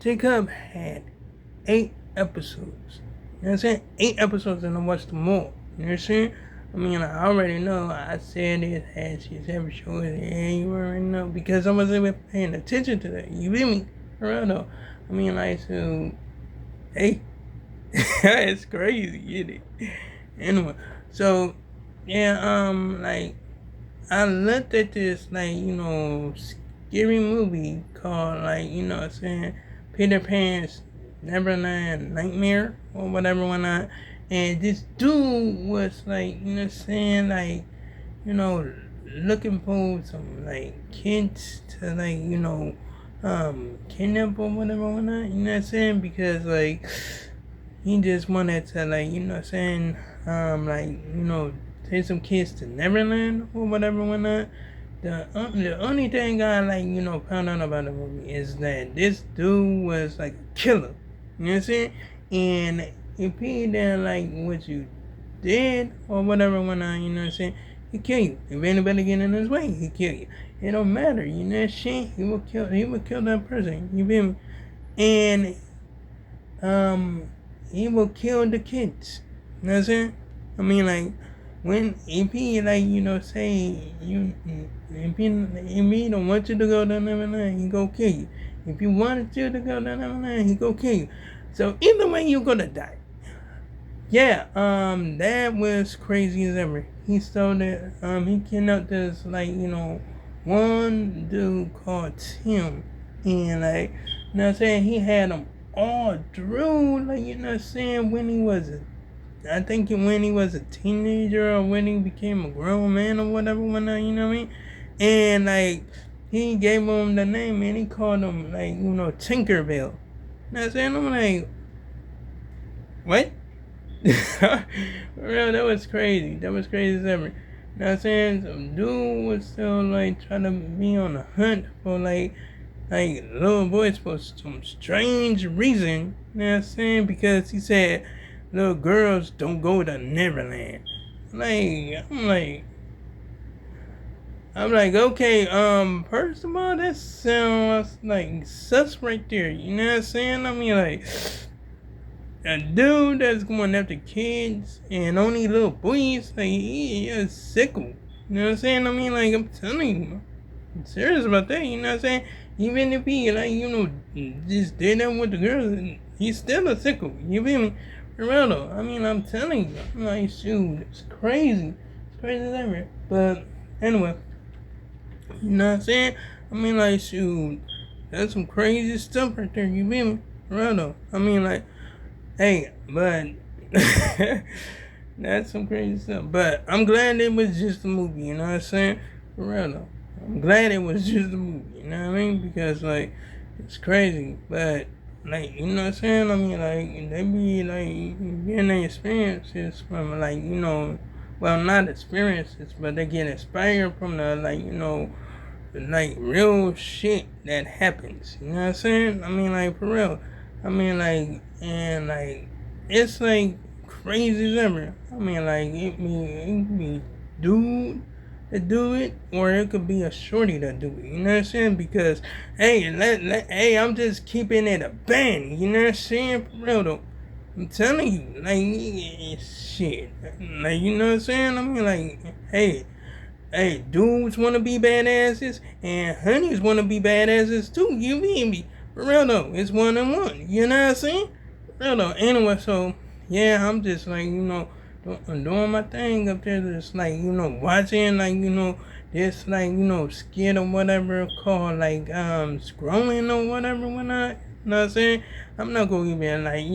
Jacob had 8 episodes. You know what I'm saying? 8 episodes, and I watched them all. You know what I'm saying? I mean, I already know. I said it as his every show. Yeah, you already know because I wasn't even paying attention to that. You feel me? For real though. I mean, like, so, hey, it's crazy, isn't it? Anyway, so yeah, like I looked at this like scary movie called like what I'm saying Peter Pan's Neverland Nightmare or whatever whatnot, and this dude was like what I'm saying like you know looking for some like kids to like kidnap or whatever whatnot. You know what I'm saying because like he just wanted to like what I'm saying like take some kids to Neverland or whatever whatnot. The only thing I like found out about the movie is that this dude was like a killer. You know what I'm saying? And if he didn't like what you did or whatever whatnot, you know what I'm saying? He kill you. If anybody get in his way, he kill you. It don't matter, you know what I'm saying? He will kill that person. You feel me? And he will kill the kids. You know what I'm saying? I mean, like, when if he like say you if he don't want you to go down Neverland, he go kill you. If he wanted you to go down Neverland, he go kill you. So either way, you're gonna die. Yeah, that was crazy as ever. He stole that. He kidnapped this one dude called Tim, and like, you know what I'm saying, he had him all through, like, you know what I'm saying, when he was I think when he was a teenager or when he became a grown man or whatever, whatnot, you know what I mean? And like, he gave him the name and he called him like, Tinkerbell. You know what I'm saying? I'm like, what? Real, that was crazy. That was crazy as ever. You know what I'm saying? Some dude was still like trying to be on the hunt for like little boys for some strange reason. You know what I'm saying? Because he said little girls don't go to Neverland. I'm like, okay, first of all, that sounds like sus right there. You know what I'm saying? I mean, like, a dude that's going after kids and only little boys, like, he is sickle. You know what I'm saying? I mean, like, I'm telling you, I'm serious about that. You know what I'm saying? Even if he, like, just did that with the girls, he's still a sickle. You feel me? For real though. I mean, I'm telling you. I'm like, shoot, it's crazy. It's crazy as ever. But, anyway, you know what I'm saying? I mean, like, shoot, that's some crazy stuff right there. You feel me? For real though. I mean, like, hey, but that's some crazy stuff. But I'm glad it was just a movie, you know what I'm saying? For real though. I'm glad it was just a movie, you know what I mean? Because like it's crazy. But like, you know what I'm saying? I mean like they be like getting their experiences from like, well not experiences, but they get inspired from the like real shit that happens. You know what I'm saying? I mean like for real. I mean, like, and like, it's like crazy as ever. I mean, like, it could be dude that do it, or it could be a shorty that do it. You know what I'm saying? Because, hey, hey, I'm just keeping it a band. You know what I'm saying? For real though. I'm telling you, like, shit. Like, you know what I'm saying? I mean, like, hey, dudes want to be badasses, and honeys want to be badasses too. You feel me? For real though, it's one and one. You know what I'm saying? For real though. Anyway, so yeah, I'm just like doing my thing up there, just like watching like this like skit or whatever called like scrolling or whatever whatnot. You know what I'm saying? I'm not gonna even like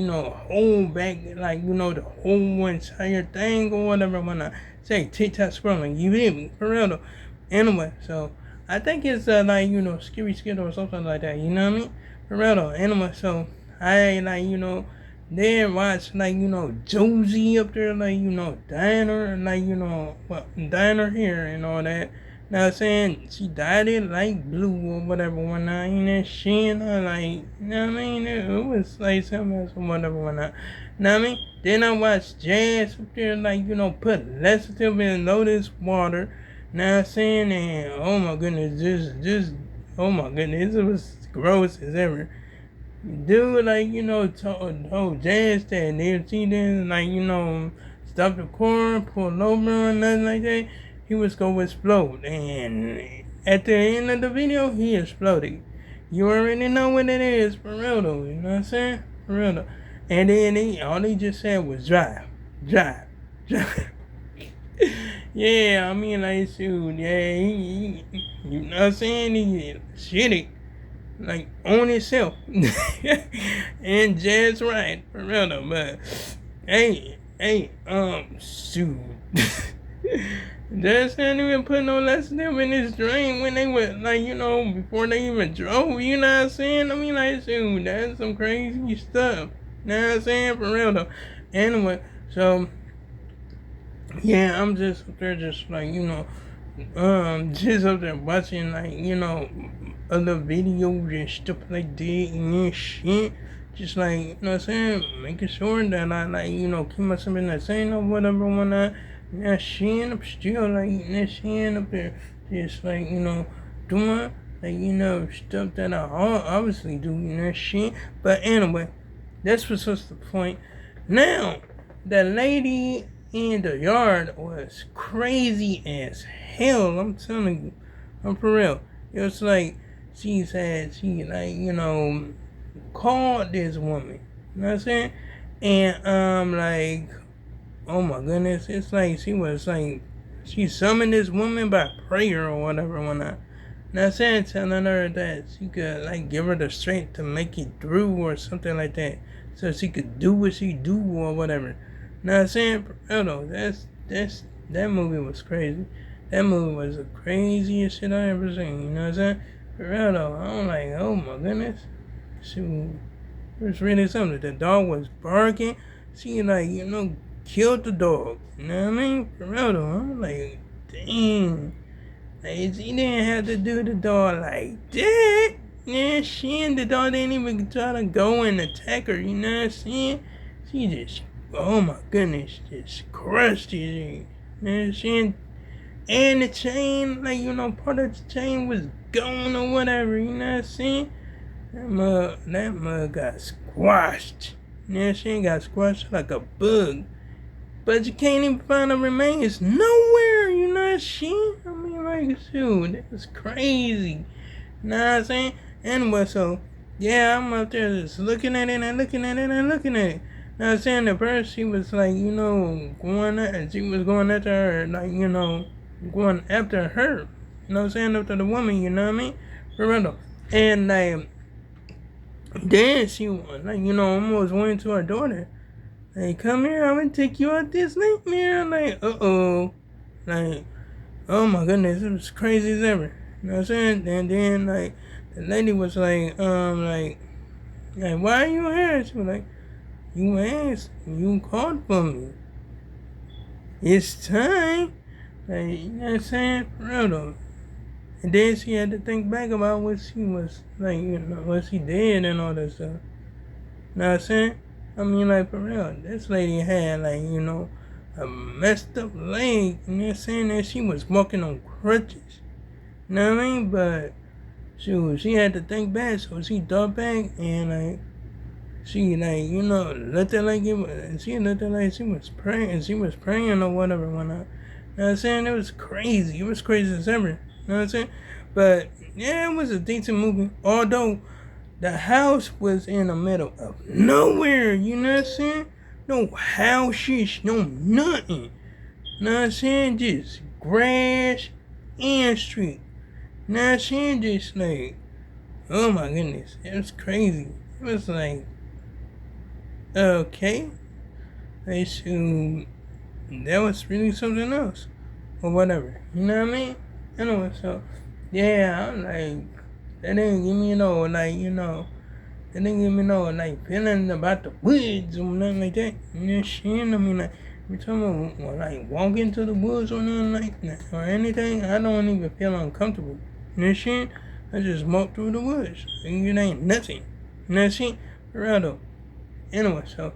hold back like the whole entire thing or whatever whatnot. Say TikTok scrolling. You hear me? For real though. Anyway, so I think it's like scary skit or something like that. You know what I mean? For real though. Anyway, so I like then watch like Josie up there like Diner like Diner here and all that. Now saying she dyed it like blue or whatever one night, she and her like what I mean, it was like something else or whatever one night. Know what I mean? Then I watched Jazz up there like put laxative in Lotus water. Now I'm saying, and oh my goodness, just oh my goodness, it was gross as ever. Dude, like, told Jazz that if she didn't, like, stop the car, pull over, or nothing like that, he was going to explode. And at the end of the video, he exploded. You already know what it is, for real though, you know what I'm saying? For real though. And then all they just said was drive, drive, drive. Yeah, I mean, like, shoot, yeah, you know what I'm saying? He shitty, like, on himself. And Jazz right, for real though, but, shoot. Jazz didn't even put no less than them in his drain when they were, like, before they even drove, you know what I'm saying? I mean, like, shoot, that's some crazy stuff. You know what I'm saying? For real though. Anyway, so, yeah, I'm just up there, just like, just up there watching, like, other videos and stuff like that and shit. Just like, you know what I'm saying? Making sure that I, like, keep myself in that same or whatever when I, that shit, I'm still, like, that shit up there. Just like, doing, like, stuff that I obviously do, shit. But anyway, that's what's the point. Now, the lady in the yard was crazy as hell. I'm telling you, I'm for real. It was like she said she called this woman. You know what I'm saying? And like, oh my goodness, it's like she summoned this woman by prayer or whatever when I. Now saying telling her that she could like give her the strength to make it through or something like that, so she could do what she do or whatever. Now saying, that movie was crazy. That movie was the craziest shit I ever seen. You know what I'm saying? For real though, I'm like, oh my goodness, shoot, it was really something. The dog was barking. She like killed the dog. You know what I mean? For real though, I'm like, dang. Like, she didn't have to do the dog like that. Yeah, she and the dog didn't even try to go and attack her, you know what I'm saying? She just, oh my goodness, just crushed it. You know what I'm saying? And the chain, like, part of the chain was gone or whatever, you know what I'm saying? That mug got squashed. You know what I'm saying? Got squashed like a bug. But you can't even find the remains nowhere, you know what I'm saying? I mean, like, shoot, that's crazy. You know what I'm saying? Anyway, so, yeah, I'm up there just looking at it and looking at it and looking at it. Now, I'm saying the first, she was like, she was going after her, like, going after her. You know what I'm saying? After the woman, you know what I mean? For real. And, like, then she, like, almost went to her daughter. Like, come here, I'm gonna take you out this nightmare. Like, uh-oh. Like, oh my goodness, it was crazy as ever. You know what I'm saying? And then, like, the lady was like, why are you here? She was like, you asked, you called for me. It's time. Like, you know what I'm saying? For real though. And then she had to think back about what she was, like, what she did and all that stuff. You know what I'm saying? I mean, like, for real, this lady had, like, a messed up leg, you know what I'm saying? And she was walking on crutches. You know what I mean? But, she had to think back, so she thought back, and, like, she, like, looked at like it was, and she looked at like she was praying or whatever when I, you know what I'm saying? It was crazy. It was crazy as ever. You know what I'm saying? But, yeah, it was a decent movie, although the house was in the middle of nowhere, you know what I'm saying? No houses, no nothing. You know what I'm saying? Just grass and street. You know what I'm saying? Just like, oh my goodness, it was crazy. It was like, okay. Like, so, that was really something else. Or whatever. You know what I mean? Anyway, so, yeah, I'm like, that didn't give me that didn't give me no, like, feeling about the woods or nothing like that. You know what I'm saying? I mean, like, every time I, like, walk into the woods or nothing like that, or anything, I don't even feel uncomfortable. You know what I'm saying? I just walk through the woods. And it ain't nothing. You know what I'm saying? For real though. Anyway, so,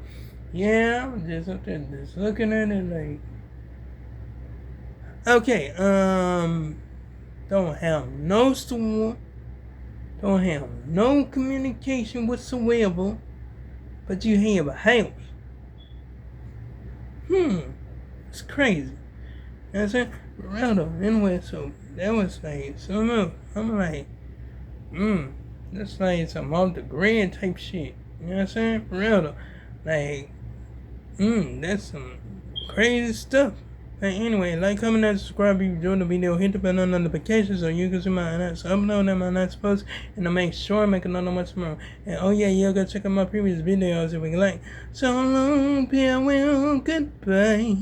yeah, I'm just up there just looking at it like, okay, don't have no store. don't have no communication whatsoever, but you have a house. It's crazy. You know what I'm saying? Real though. Anyway, so that was like some of I'm like, that's like some off the grid type shit. You know what I'm saying? For real though. Like, that's some crazy stuff. But anyway, like, comment, and subscribe if you enjoyed the video. Hit the bell on notifications so you can see my announcements. Upload them, my next post, and to make sure I make another one tomorrow. And oh yeah, go check out my previous videos if you like. So long, farewell, goodbye.